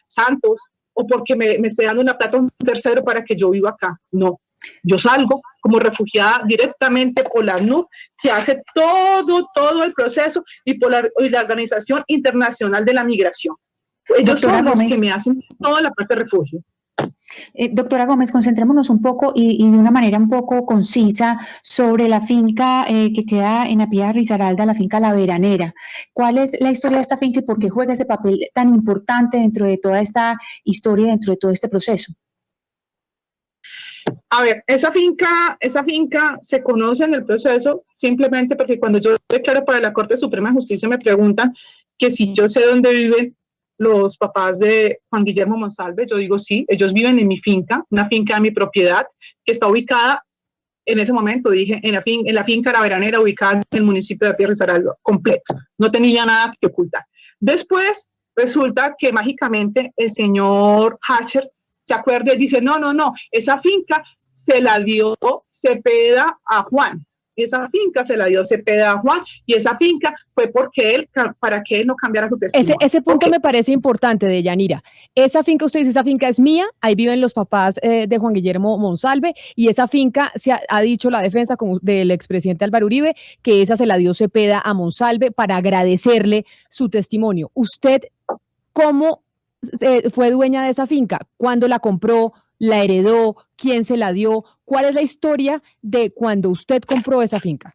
Santos, o porque me esté dando una plata a un tercero para que yo viva acá. No, yo salgo como refugiada directamente por la ACNUR, que hace todo el proceso, y por la Organización Internacional de la Migración. Ellos son los que me hacen toda la parte de refugio. Doctora Gómez, concentrémonos un poco y de una manera un poco concisa sobre la finca que queda en Apía de Risaralda, la finca La Veranera. ¿Cuál es la historia de esta finca y por qué juega ese papel tan importante dentro de toda esta historia, dentro de todo este proceso? A ver, esa finca se conoce en el proceso simplemente porque cuando yo declaro para la Corte Suprema de Justicia me preguntan que si yo sé dónde viven los papás de Juan Guillermo Monsalve. Yo digo sí, ellos viven en mi finca, una finca de mi propiedad que está ubicada, en ese momento dije, en la finca La Veranera, ubicada en el municipio de Apía de Risaralda, completo, no tenía nada que ocultar. Después resulta que mágicamente el señor Hatcher se acuerda y dice, no, esa finca se la dio Cepeda a Juan. Esa finca se la dio Cepeda a Juan, y esa finca fue para que él no cambiara su testimonio. Ese punto me parece importante, Deyanira. Esa finca, usted dice, esa finca es mía, ahí viven los papás de Juan Guillermo Monsalve, y esa finca, ha dicho la defensa del expresidente Álvaro Uribe, que esa se la dio Cepeda a Monsalve para agradecerle su testimonio. ¿Usted cómo fue dueña de esa finca? ¿Cuándo la compró? ¿La heredó? ¿Quién se la dio? ¿Cuál es la historia de cuando usted compró esa finca?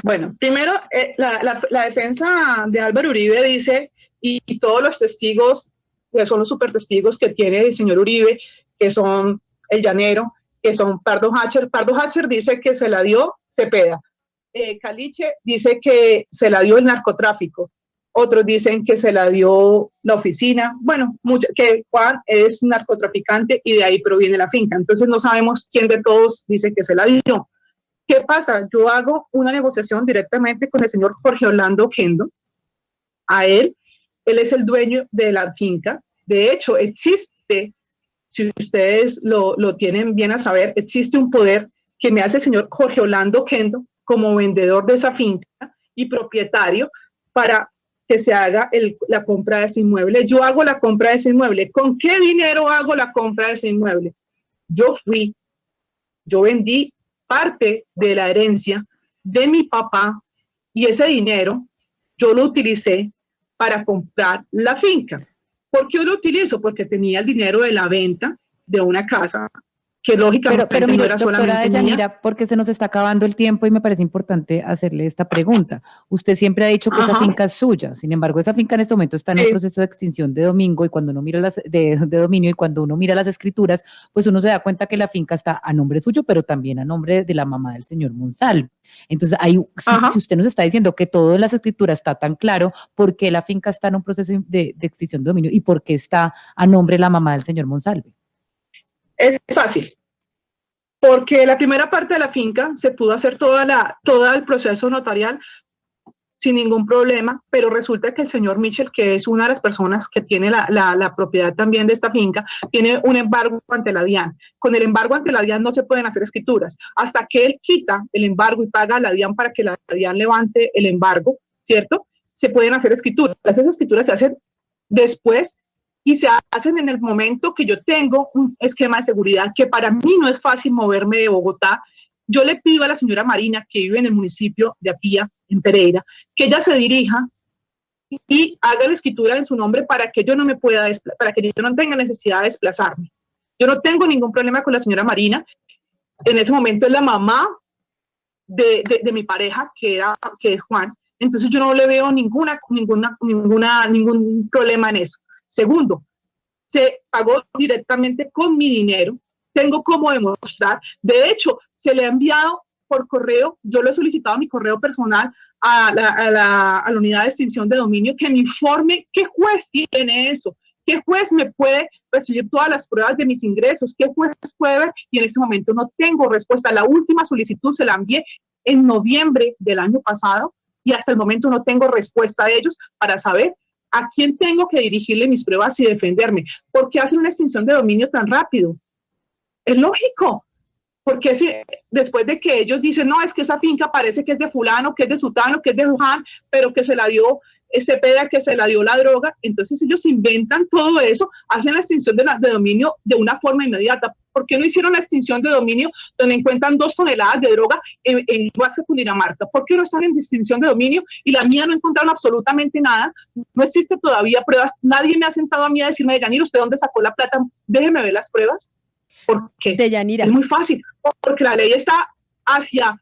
Bueno, primero, la defensa de Álvaro Uribe dice, y todos los testigos, que son los supertestigos que tiene el señor Uribe, que son el llanero, que son Pardo Hatcher. Pardo Hatcher dice que se la dio Cepeda. Caliche dice que se la dio el narcotráfico. Otros dicen que se la dio la oficina, bueno, que Juan es narcotraficante y de ahí proviene la finca. Entonces no sabemos quién de todos dice que se la dio. ¿Qué pasa? Yo hago una negociación directamente con el señor Jorge Orlando Oquendo. A él es el dueño de la finca. De hecho, existe, si ustedes lo tienen bien a saber, existe un poder que me hace el señor Jorge Orlando Oquendo como vendedor de esa finca y propietario para que se haga la compra de ese inmueble. Yo hago la compra de ese inmueble. ¿Con qué dinero hago la compra de ese inmueble? Yo vendí parte de la herencia de mi papá, y ese dinero yo lo utilicé para comprar la finca. ¿Por qué lo utilizo? Porque tenía el dinero de la venta de una casa que lógicamente pero no mire, era doctora solamente Deyanira, porque se nos está acabando el tiempo y me parece importante hacerle esta pregunta. Usted siempre ha dicho que esa finca es suya, sin embargo, esa finca en este momento está en un proceso de extinción de domingo, y cuando uno mira de dominio, y cuando uno mira las escrituras, pues uno se da cuenta que la finca está a nombre suyo, pero también a nombre de la mamá del señor Monsalve. Entonces, si usted nos está diciendo que todo en las escrituras está tan claro, ¿por qué la finca está en un proceso de extinción de dominio y por qué está a nombre de la mamá del señor Monsalve? Es fácil, porque la primera parte de la finca se pudo hacer todo el proceso notarial sin ningún problema, pero resulta que el señor Mitchell, que es una de las personas que tiene la propiedad también de esta finca, tiene un embargo ante la DIAN. Con el embargo ante la DIAN no se pueden hacer escrituras. Hasta que él quita el embargo y paga a la DIAN para que la DIAN levante el embargo, ¿cierto? Se pueden hacer escrituras. Esas escrituras se hacen después y se hacen en el momento que yo tengo un esquema de seguridad, que para mí no es fácil moverme de Bogotá. Yo le pido a la señora Marina, que vive en el municipio de Apía, en Pereira, que ella se dirija y haga la escritura en su nombre para que yo no me pueda para que yo no tenga necesidad de desplazarme. Yo no tengo ningún problema con la señora Marina. En ese momento es la mamá de mi pareja, que es Juan. Entonces yo no le veo ningún problema en eso. Segundo, se pagó directamente con mi dinero. Tengo cómo demostrar. De hecho, se le ha enviado por correo, yo lo he solicitado a mi correo personal a la unidad de extinción de dominio, que me informe qué juez tiene eso, qué juez me puede recibir todas las pruebas de mis ingresos, qué juez puede ver, y en este momento no tengo respuesta. La última solicitud se la envié en noviembre del año pasado y hasta el momento no tengo respuesta de ellos para saber ¿A quién tengo que dirigirle mis pruebas y defenderme? ¿Por qué hacen una extinción de dominio tan rápido? Es lógico. Porque después de que ellos dicen, no, es que esa finca parece que es de fulano, que es de sutano, que es de Juan, pero que se la dio Cepeda, que se la dio la droga, entonces ellos inventan todo eso, hacen la extinción de dominio de una forma inmediata. ¿Por qué no hicieron la extinción de dominio donde encuentran 2 toneladas de droga en Huasca, Cundinamarca? ¿Por qué no están en extinción de dominio? Y la mía no encontraron absolutamente nada, no existe todavía pruebas, nadie me ha sentado a mí a decirme, Deyanira, ¿usted dónde sacó la plata? Déjeme ver las pruebas. Porque Deyanira, es muy fácil, porque la ley está hacia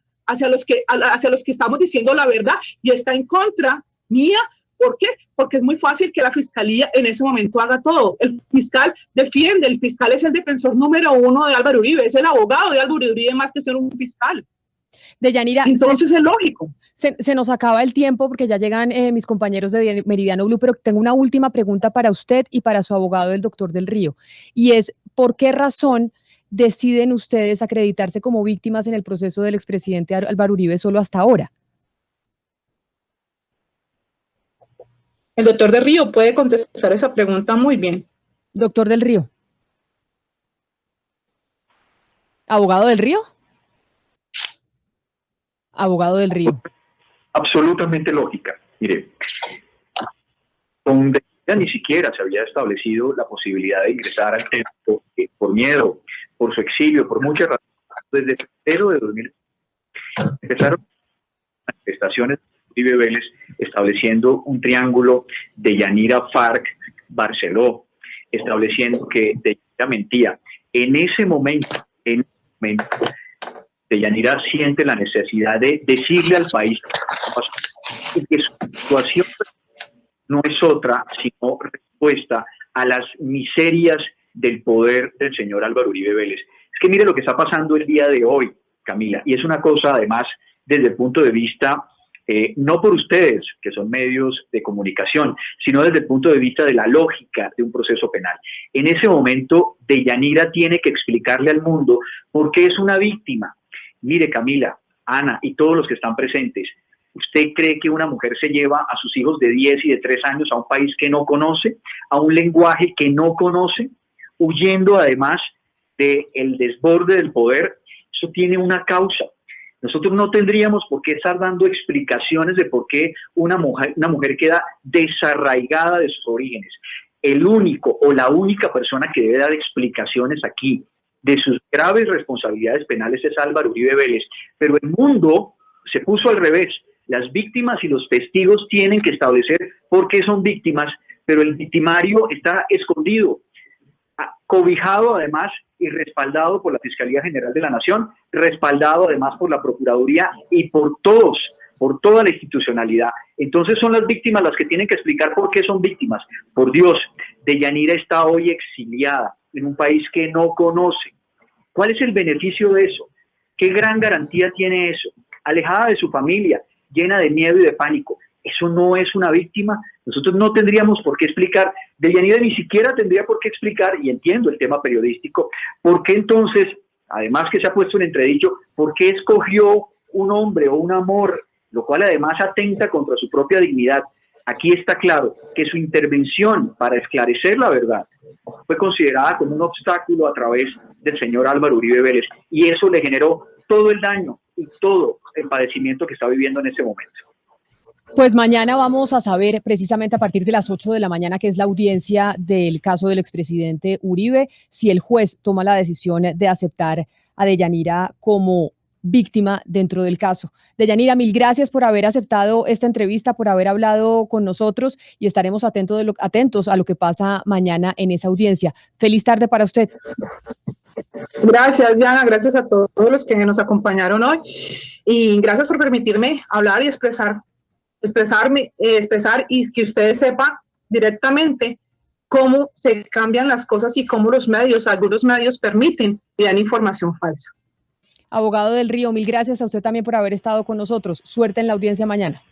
los que estamos diciendo la verdad y está en contra mía. ¿Por qué? Porque es muy fácil que la fiscalía en ese momento haga todo. El fiscal defiende, el fiscal es el defensor número 1 de Álvaro Uribe, es el abogado de Álvaro Uribe más que ser un fiscal. Deyanira, entonces es lógico. Se nos acaba el tiempo porque ya llegan mis compañeros de Meridiano Blue, pero tengo una última pregunta para usted y para su abogado, el doctor Del Río, y es, ¿por qué razón deciden ustedes acreditarse como víctimas en el proceso del expresidente Álvaro Uribe solo hasta ahora? El doctor Del Río puede contestar esa pregunta muy bien. Doctor Del Río. ¿Abogado Del Río? Abogado Del Río. Absolutamente lógica. Mire, donde ya ni siquiera se había establecido la posibilidad de ingresar al templo por miedo, por su exilio, por muchas razones. Desde febrero de 2000 empezaron manifestaciones de Uribe Vélez estableciendo un triángulo de Yanira, FARC, Barceló, estableciendo que Deyanira mentía. En ese momento, Deyanira siente la necesidad de decirle al país que su situación no es otra sino respuesta a las miserias del poder del señor Álvaro Uribe Vélez. Es que mire lo que está pasando el día de hoy, Camila, y es una cosa además desde el punto de vista, no por ustedes, que son medios de comunicación, sino desde el punto de vista de la lógica de un proceso penal. En ese momento, Deyanira tiene que explicarle al mundo por qué es una víctima. Mire, Camila, Ana y todos los que están presentes, ¿usted cree que una mujer se lleva a sus hijos de 10 y de 3 años a un país que no conoce, a un lenguaje que no conoce, huyendo además del desborde del poder? Eso tiene una causa. Nosotros no tendríamos por qué estar dando explicaciones de por qué una mujer queda desarraigada de sus orígenes. El único o la única persona que debe dar explicaciones aquí de sus graves responsabilidades penales es Álvaro Uribe Vélez. Pero el mundo se puso al revés. Las víctimas y los testigos tienen que establecer por qué son víctimas, pero el victimario está escondido, cobijado además y respaldado por la Fiscalía General de la Nación, respaldado además por la Procuraduría y por todos, por toda la institucionalidad. Entonces son las víctimas las que tienen que explicar por qué son víctimas. Por Dios, Deyanira está hoy exiliada en un país que no conoce. ¿Cuál es el beneficio de eso? ¿Qué gran garantía tiene eso? Alejada de su familia, llena de miedo y de pánico. ¿Eso no es una víctima? Nosotros no tendríamos por qué explicar. Deyanira ni siquiera tendría por qué explicar, y entiendo el tema periodístico, por qué entonces, además que se ha puesto en entredicho, por qué escogió un hombre o un amor, lo cual además atenta contra su propia dignidad. Aquí está claro que su intervención para esclarecer la verdad fue considerada como un obstáculo a través del señor Álvaro Uribe Vélez, y eso le generó todo el daño y todo el padecimiento que está viviendo en ese momento. Pues mañana vamos a saber precisamente a partir de las 8 de la mañana, que es la audiencia del caso del expresidente Uribe, si el juez toma la decisión de aceptar a Deyanira como víctima dentro del caso. Deyanira, mil gracias por haber aceptado esta entrevista, por haber hablado con nosotros, y estaremos atentos a lo que pasa mañana en esa audiencia. Feliz tarde para usted. Gracias, Diana, gracias a todos los que nos acompañaron hoy y gracias por permitirme hablar y expresar y que ustedes sepan directamente cómo se cambian las cosas y cómo algunos medios permiten y dan información falsa. Abogado Del Río, mil gracias a usted también por haber estado con nosotros. Suerte en la audiencia mañana.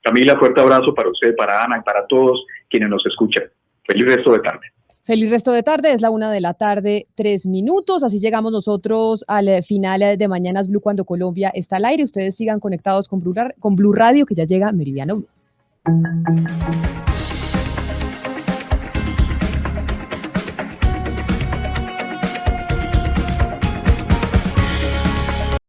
Camila, fuerte abrazo para usted, para Ana y para todos quienes nos escuchan. Feliz resto de tarde. Feliz resto de tarde, es la 1:03 p.m. Así llegamos nosotros al final de Mañanas Blue cuando Colombia está al aire. Ustedes sigan conectados con Blue Radio, que ya llega Meridiano Blue.